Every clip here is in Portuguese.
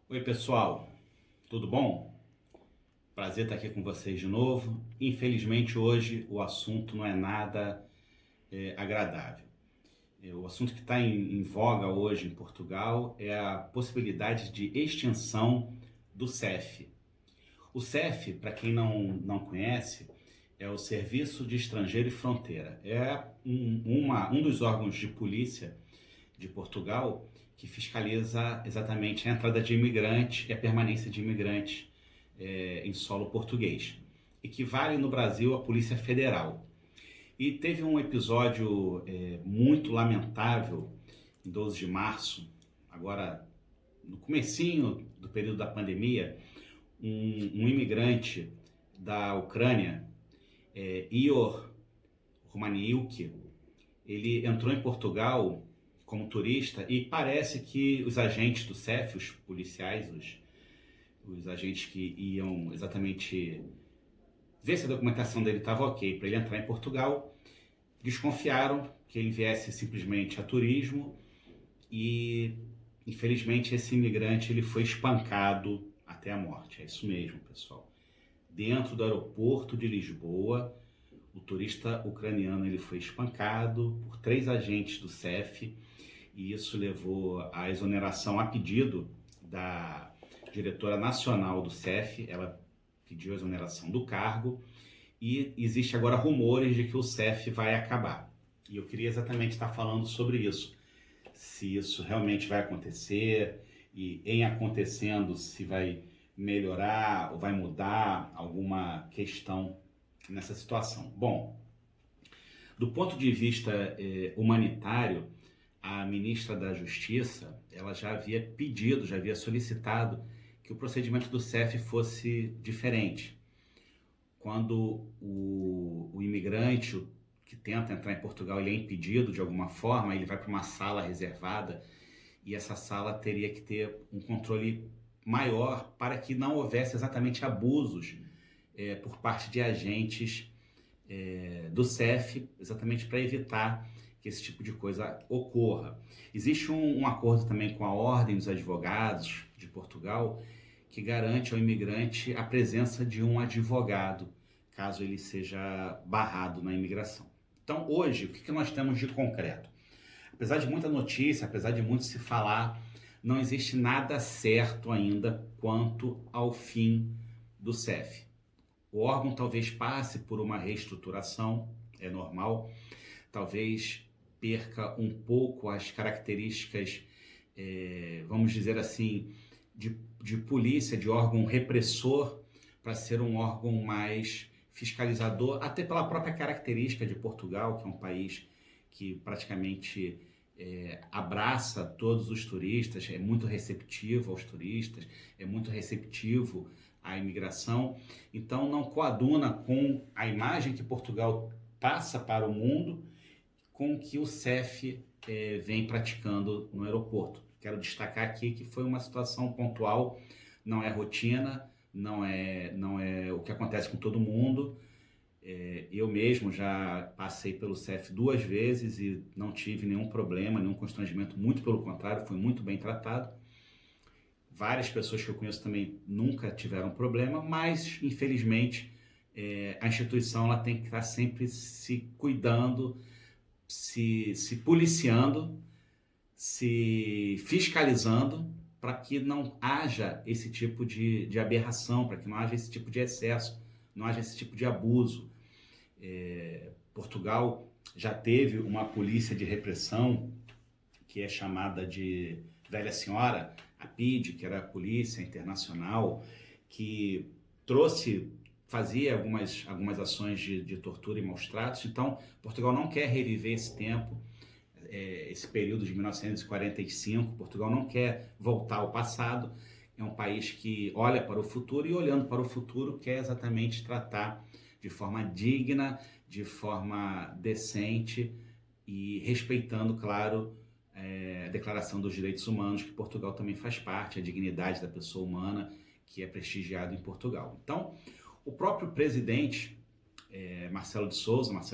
Oi, pessoal, tudo bom? Prazer estar aqui com vocês de novo. Infelizmente, hoje o assunto não é nada agradável. O assunto que está em voga hoje em Portugal é a possibilidade de extinção do CEF. O CEF, para quem não conhece, é o Serviço de Estrangeiro e Fronteira. É um dos órgãos de polícia de Portugal que fiscaliza exatamente a entrada de imigrantes e a permanência de imigrantes em solo português. Equivale no Brasil à Polícia Federal. E teve um episódio muito lamentável em 12 de março, agora no comecinho do período da pandemia, um imigrante da Ucrânia, Ior Romaniuk, ele entrou em Portugal como turista e parece que os agentes do CEF, os policiais, os agentes que iam exatamente ver se a documentação dele estava ok para ele entrar em Portugal, desconfiaram que ele viesse simplesmente a turismo e infelizmente esse imigrante ele foi espancado até a morte. É isso mesmo, pessoal. Dentro do aeroporto de Lisboa, o turista ucraniano ele foi espancado por 3 agentes do CEF e isso levou à exoneração a pedido da diretora nacional do CEF. Ela pediu a exoneração do cargo e existe agora rumores de que o CEF vai acabar. E eu queria exatamente estar falando sobre isso, se isso realmente vai acontecer e, em acontecendo, se vai melhorar ou vai mudar alguma questão nessa situação. Bom, do ponto de vista humanitário, a ministra da Justiça ela já havia pedido, já havia solicitado que o procedimento do CEF fosse diferente. Quando o imigrante que tenta entrar em Portugal ele é impedido de alguma forma, ele vai para uma sala reservada e essa sala teria que ter um controle maior para que não houvesse exatamente abusos por parte de agentes do CEF, exatamente para evitar que esse tipo de coisa ocorra. Existe um acordo também com a Ordem dos Advogados de Portugal que garante ao imigrante a presença de um advogado, caso ele seja barrado na imigração. Então, hoje, o que nós temos de concreto? Apesar de muita notícia, apesar de muito se falar, não existe nada certo ainda quanto ao fim do CEF. O órgão talvez passe por uma reestruturação, é normal, talvez perca um pouco as características, vamos dizer assim, de polícia, de órgão repressor, para ser um órgão mais fiscalizador, até pela própria característica de Portugal, que é um país que praticamente abraça todos os turistas, é muito receptivo aos turistas, é muito receptivo à imigração, então não coaduna com a imagem que Portugal passa para o mundo com que o CEF vem praticando no aeroporto. Quero destacar aqui que foi uma situação pontual, não é rotina, não é o que acontece com todo mundo. Eu mesmo já passei pelo CEF 2 vezes e não tive nenhum problema, nenhum constrangimento, muito pelo contrário, fui muito bem tratado. Várias pessoas que eu conheço também nunca tiveram problema, mas infelizmente a instituição ela tem que estar sempre se cuidando, se policiando, se fiscalizando para que não haja esse tipo de aberração, para que não haja esse tipo de excesso, não haja esse tipo de abuso. Portugal já teve uma polícia de repressão que é chamada de Velha Senhora, a PIDE, que era a Polícia Internacional, que fazia algumas ações de tortura e maus tratos. Então, Portugal não quer reviver esse tempo, esse período de 1945. Portugal não quer voltar ao passado. É um país que olha para o futuro e, olhando para o futuro, quer exatamente tratar de forma digna, de forma decente e respeitando, claro, a Declaração dos Direitos Humanos, que Portugal também faz parte, a dignidade da pessoa humana, que é prestigiado em Portugal. Então, o próprio presidente, Marcelo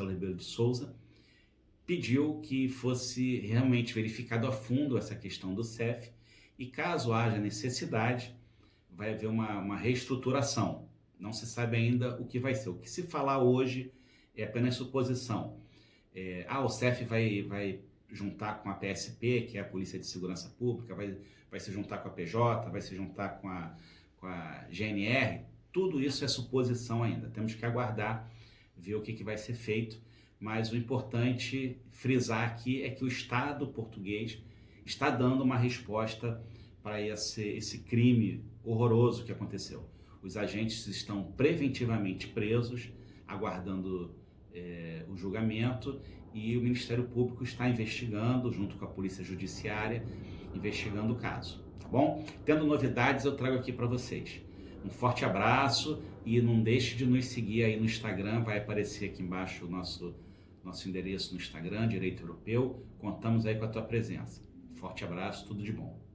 Rebelo de Sousa, pediu que fosse realmente verificado a fundo essa questão do CEF e caso haja necessidade, vai haver uma reestruturação. Não se sabe ainda o que vai ser. O que se falar hoje é apenas suposição. O CEF vai juntar com a PSP, que é a Polícia de Segurança Pública, vai se juntar com a PJ, vai se juntar com a GNR. Tudo isso é suposição ainda. Temos que aguardar, ver o que vai ser feito. Mas o importante frisar aqui é que o Estado português está dando uma resposta para esse crime horroroso que aconteceu. Os agentes estão preventivamente presos, aguardando o julgamento, e o Ministério Público está investigando, junto com a Polícia Judiciária, investigando o caso, tá bom? Tendo novidades, eu trago aqui para vocês. Um forte abraço e não deixe de nos seguir aí no Instagram, vai aparecer aqui embaixo o nosso endereço no Instagram, Direito Europeu. Contamos aí com a tua presença. Forte abraço, tudo de bom.